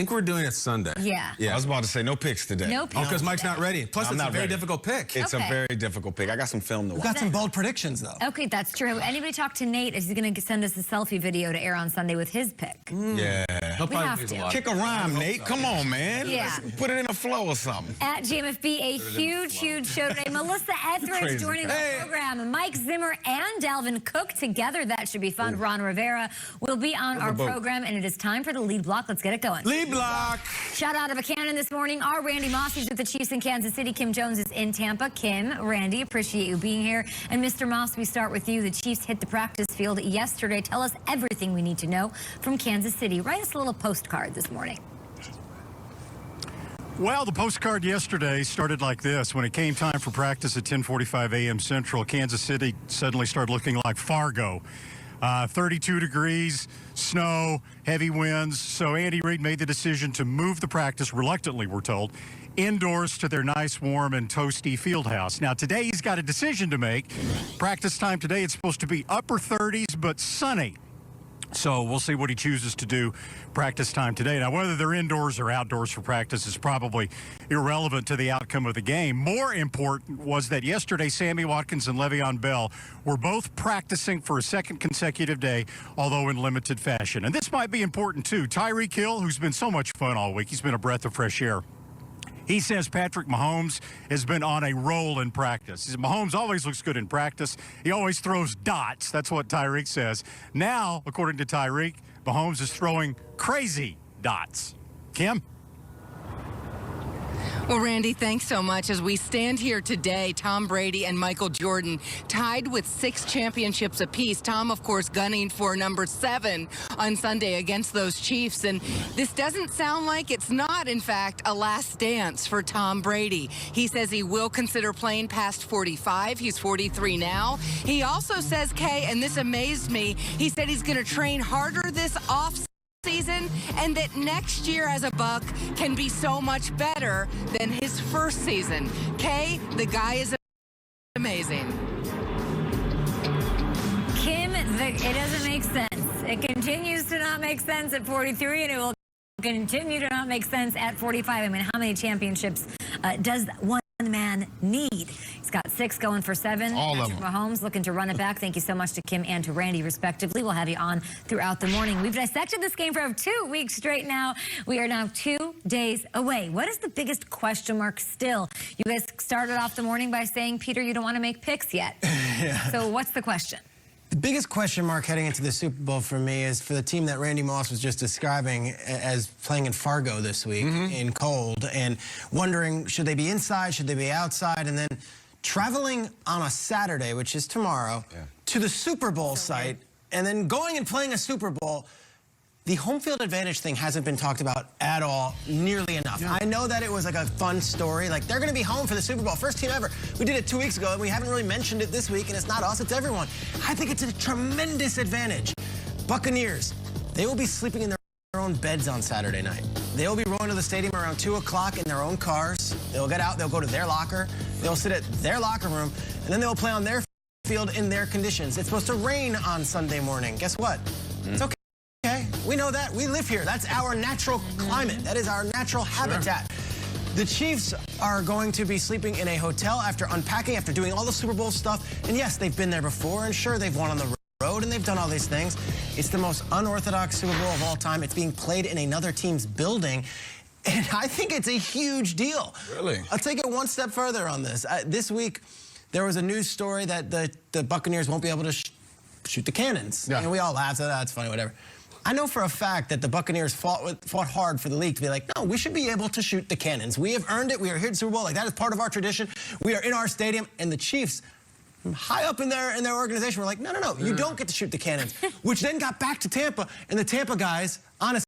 think we're doing it Sunday. Yeah. I was about to say no picks today. No picks. Oh, because Mike's not ready. Plus, it's a very difficult pick. It's a very difficult pick. I got some film to watch. We've got some bold predictions, though. Okay, that's true. Anybody talk to Nate? Is he going to send us a selfie video to air on Sunday with his pick? Yeah. He'll We have probably to. Kick a rhyme, Nate. Come on, man. Yeah. Let's put it in a flow or something. At GMFB, a huge show today. Melissa Etheridge joining the program. Mike Zimmer and Dalvin Cook together. That should be fun. Ron Rivera will be on our program, and it is time for the lead block. Let's get it going. Lead block. Shout out of a cannon this morning. Our Randy Moss, he's with the Chiefs in Kansas City. Kim Jones is in Tampa. Kim, Randy, appreciate you being here. And Mr. Moss, we start with you. The Chiefs hit the practice field yesterday. Tell us everything we need to know from Kansas City. Write us a little postcard this morning. Well, the postcard yesterday started like this. When it came time for practice at 10:45 a.m. Central, Kansas City suddenly started looking like Fargo. 32 degrees, snow, heavy winds. So Andy Reid made the decision to move the practice, reluctantly, we're told, indoors to their nice, warm, and toasty field house. Now, today he's got a decision to make. Practice time today, it's supposed to be upper 30s, but sunny. So we'll see what he chooses to do practice time today. Now, whether they're indoors or outdoors for practice is probably irrelevant to the outcome of the game. More important was that yesterday, Sammy Watkins and Le'Veon Bell were both practicing for a second consecutive day, although in limited fashion. And this might be important, too. Tyreek Hill, who's been so much fun all week, he's been a breath of fresh air. He says Patrick Mahomes has been on a roll in practice. He says Mahomes always looks good in practice. He always throws dots. That's what Tyreek says. Now, according to Tyreek, Mahomes is throwing crazy dots. Kim? Well, Randy, thanks so much. As we stand here today, Tom Brady and Michael Jordan tied with 6 championships apiece. Tom, of course, gunning for number 7 on Sunday against those Chiefs. And this doesn't sound like it's not, in fact, a last dance for Tom Brady. He says he will consider playing past 45. He's 43 now. He also says, Kay, and this amazed me, he said he's going to train harder this offseason and that next year as a Buck can be so much better than his first season. Kay, the guy is amazing. Kim, it doesn't make sense. It continues to not make sense at 43, and it will continue to not make sense at 45. I mean, how many championships does one man need? He's got 6 going for 7. All of Patrick them. Mahomes looking to run it back. Thank you so much to Kim and to Randy, respectively. We'll have you on throughout the morning. We've dissected this game for 2 weeks straight now. We are now 2 days away. What is the biggest question mark still? You guys started off the morning by saying, Peter, you don't want to make picks yet. So what's the question? The biggest question mark heading into the Super Bowl for me is for the team that Randy Moss was just describing as playing in Fargo this week in cold, and wondering, should they be inside, should they be outside, and then traveling on a Saturday, which is tomorrow, to the Super Bowl site, and then going and playing a Super Bowl. The home field advantage thing hasn't been talked about at all, nearly enough. I know that it was like a fun story, like they're going to be home for the Super Bowl, first team ever. We did it 2 weeks ago, and we haven't really mentioned it this week, and it's not us, it's everyone. I think it's a tremendous advantage. Buccaneers, they will be sleeping in their own beds on Saturday night. They will be rolling to the stadium around 2 o'clock in their own cars. They'll get out, they'll go to their locker, they'll sit at their locker room, and then they'll play on their field in their conditions. It's supposed to rain on Sunday morning. Guess what? It's okay. We know that. We live here. That's our natural climate. That is our natural habitat. The Chiefs are going to be sleeping in a hotel after unpacking, after doing all the Super Bowl stuff. And yes, they've been there before, and sure, they've won on the road, and they've done all these things. It's the most unorthodox Super Bowl of all time. It's being played in another team's building. And I think it's a huge deal. Really? I'll take it one step further on this. This week, there was a news story that the Buccaneers won't be able to shoot the cannons. Yeah. And we all laughed at that. It's funny, whatever. I know for a fact that the Buccaneers fought hard for the league to be like, no, we should be able to shoot the cannons. We have earned it. We are here at the Super Bowl. Like, that is part of our tradition. We are in our stadium. And the Chiefs, high up in their organization, were like, no, you don't get to shoot the cannons. Which then got back to Tampa. And the Tampa guys, honestly,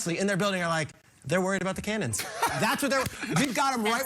in their building are like, they're worried about the cannons. That's what we've got them right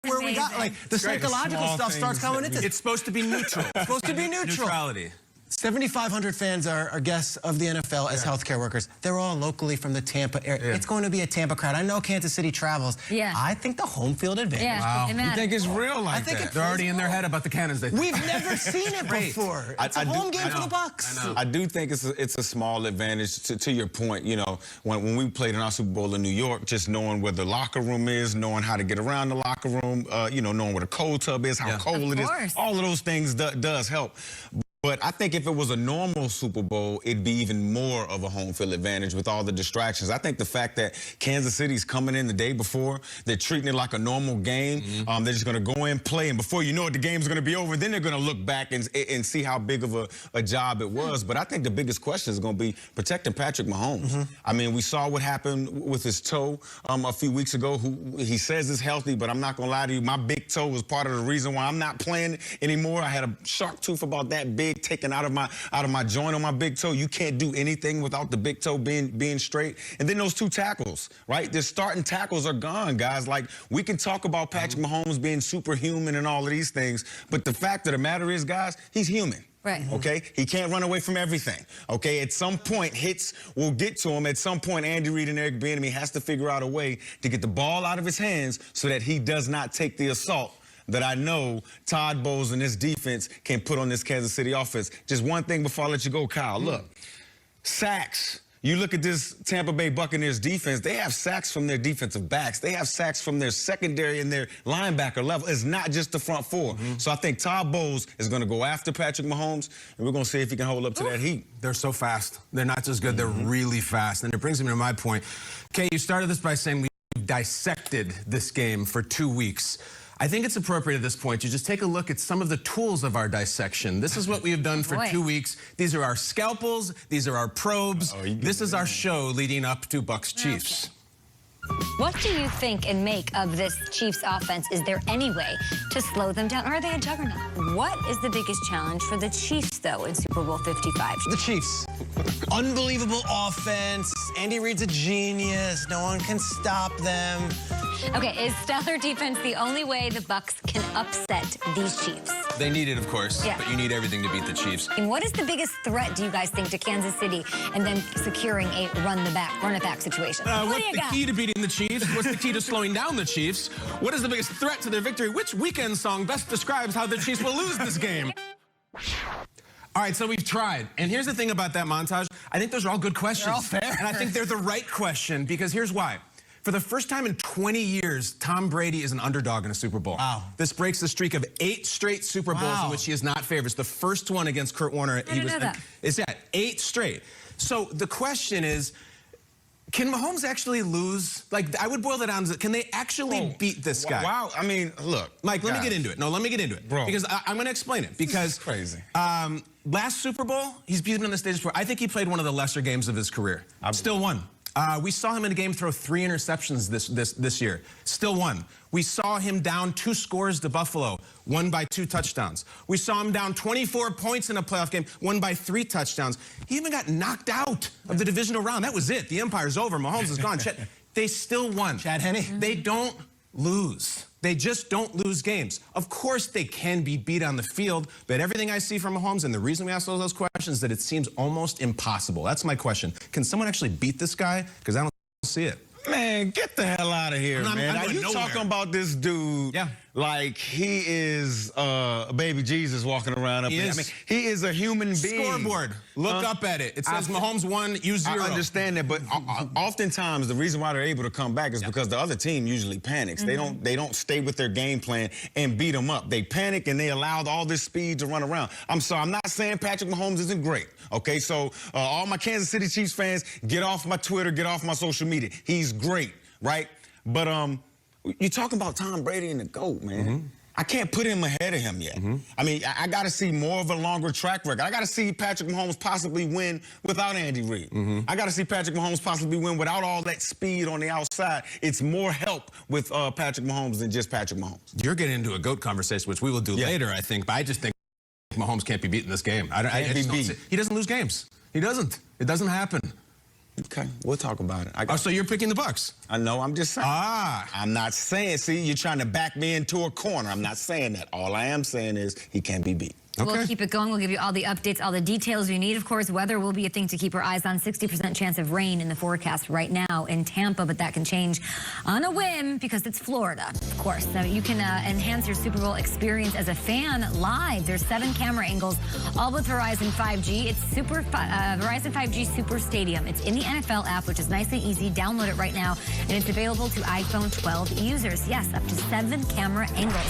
where we got. Like, the psychological stuff starts coming into it. It's supposed to be neutral. It's supposed to be neutral. Neutrality. 7,500 fans are guests of the NFL as healthcare workers. They're all locally from the Tampa area. Yeah. It's going to be a Tampa crowd. I know Kansas City travels. Yeah. I think the home field advantage. Yeah. Wow. You think it's real like that? They're already in their head about the cannons. We've never seen it before. It's a home game for the Bucs. I do think it's a small advantage. To your point, you know, when we played in our Super Bowl in New York, just knowing where the locker room is, knowing how to get around the locker room, you know, knowing where the cold tub is, how cold it is. All of those things does help. But I think if it was a normal Super Bowl, it'd be even more of a home field advantage with all the distractions. I think the fact that Kansas City's coming in the day before, they're treating it like a normal game. They're just going to go in, play, and before you know it, the game's going to be over. Then they're going to look back and see how big of a job it was. But I think the biggest question is going to be protecting Patrick Mahomes. I mean, we saw what happened with his toe a few weeks ago. He says is healthy, but I'm not going to lie to you. My big toe was part of the reason why I'm not playing anymore. I had a sharp tooth about that big taken out of my joint on my big toe. You can't do anything without the big toe being straight. And then those two tackles, right? The starting tackles are gone, guys. Like, we can talk about Patrick Mahomes being superhuman and all of these things, but the fact of the matter is, guys, he's human. Right. Okay? He can't run away from everything. Okay? At some point, hits will get to him. At some point, Andy Reid and Eric Bieniemy has to figure out a way to get the ball out of his hands so that he does not take the assault that I know Todd Bowles and this defense can put on this Kansas City offense. Just one thing before I let you go, Kyle. Look, sacks. You look at this Tampa Bay Buccaneers defense, they have sacks from their defensive backs. They have sacks from their secondary and their linebacker level. It's not just the front four. So I think Todd Bowles is going to go after Patrick Mahomes, and we're going to see if he can hold up to that heat. They're so fast. They're not just good, they're really fast. And it brings me to my point. Kay, you started this by saying we dissected this game for 2 weeks. I think it's appropriate at this point to just take a look at some of the tools of our dissection. This is what we have done for 2 weeks. These are our scalpels. These are our probes. This is our show leading up to Bucs Chiefs. Okay. What do you think and make of this Chiefs offense? Is there any way to slow them down? Or are they a juggernaut? What is the biggest challenge for the Chiefs, though, in Super Bowl 55? The Chiefs. Unbelievable offense. Andy Reid's a genius. No one can stop them. Okay, is stellar defense the only way the Bucs can upset these Chiefs? They need it, of course, but you need everything to beat the Chiefs. And what is the biggest threat, do you guys think, to Kansas City and then securing a run-it-back situation? What's the key to beating the Chiefs? What's the key to slowing down the Chiefs? What is the biggest threat to their victory? Which weekend song best describes how the Chiefs will lose this game? All right, so we've tried. And here's the thing about that montage. I think those are all good questions. They're all fair. And I think they're the right question, because here's why. For the first time in 20 years, Tom Brady is an underdog in a Super Bowl. Wow. This breaks the streak of 8 straight Super Bowls in which he is not favored. It's the first one against Kurt Warner. I didn't know that. It's 8 straight. So the question is, can Mahomes actually lose? Like, I would boil that down to, can they actually beat this guy? Wow. I mean, look. Mike, let me get into it. No, let me get into it. Bro. Because I'm going to explain it. Because this is crazy. Last Super Bowl, he's beaten on the stage before. I think he played one of the lesser games of his career. Still won. We saw him in a game throw 3 interceptions this year. Still won. We saw him down 2 scores to Buffalo, won by 2 touchdowns. We saw him down 24 points in a playoff game, won by 3 touchdowns. He even got knocked out of the divisional round. That was it. The empire's over. Mahomes is gone. They still won. Chad Henne. They don't lose. They just don't lose games. Of course they can be beat on the field, but everything I see from Mahomes, and the reason we ask those questions, is that it seems almost impossible. That's my question. Can someone actually beat this guy? Because I don't see it. Man, get the hell out of here, man. Are you talking about this dude like he is baby Jesus walking around up there? I mean, he is a human being. Scoreboard. Look up at it. It says Mahomes 1, you 0. I understand that, but oftentimes the reason why they're able to come back is because the other team usually panics. They don't stay with their game plan and beat them up. They panic and they allow all this speed to run around. I'm sorry, I'm not saying Patrick Mahomes isn't great. Okay, so all my Kansas City Chiefs fans, get off my Twitter, get off my social media. He's great, right? But you're talking about Tom Brady and the GOAT, man. I can't put him ahead of him yet. I mean, I got to see more of a longer track record. I got to see Patrick Mahomes possibly win without Andy Reid. I got to see Patrick Mahomes possibly win without all that speed on the outside. It's more help with Patrick Mahomes than just Patrick Mahomes. You're getting into a GOAT conversation, which we will do later, I think, but I just think Mahomes can't be beat in this game. He doesn't lose games. He doesn't. It doesn't happen. Okay, we'll talk about it. So you're picking the Bucs? I know, I'm just saying. I'm not saying, see, you're trying to back me into a corner. I'm not saying that. All I am saying is he can't be beat. We'll keep it going. We'll give you all the updates, all the details you need. Of course, weather will be a thing to keep our eyes on. 60% chance of rain in the forecast right now in Tampa, but that can change on a whim because it's Florida, of course. So you can enhance your Super Bowl experience as a fan live. There's 7 camera angles, all with Verizon 5G. It's Verizon 5G Super Stadium. It's in the NFL app, which is nice and easy. Download it right now, and it's available to iPhone 12 users. Yes, up to 7 camera angles.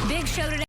Big show today.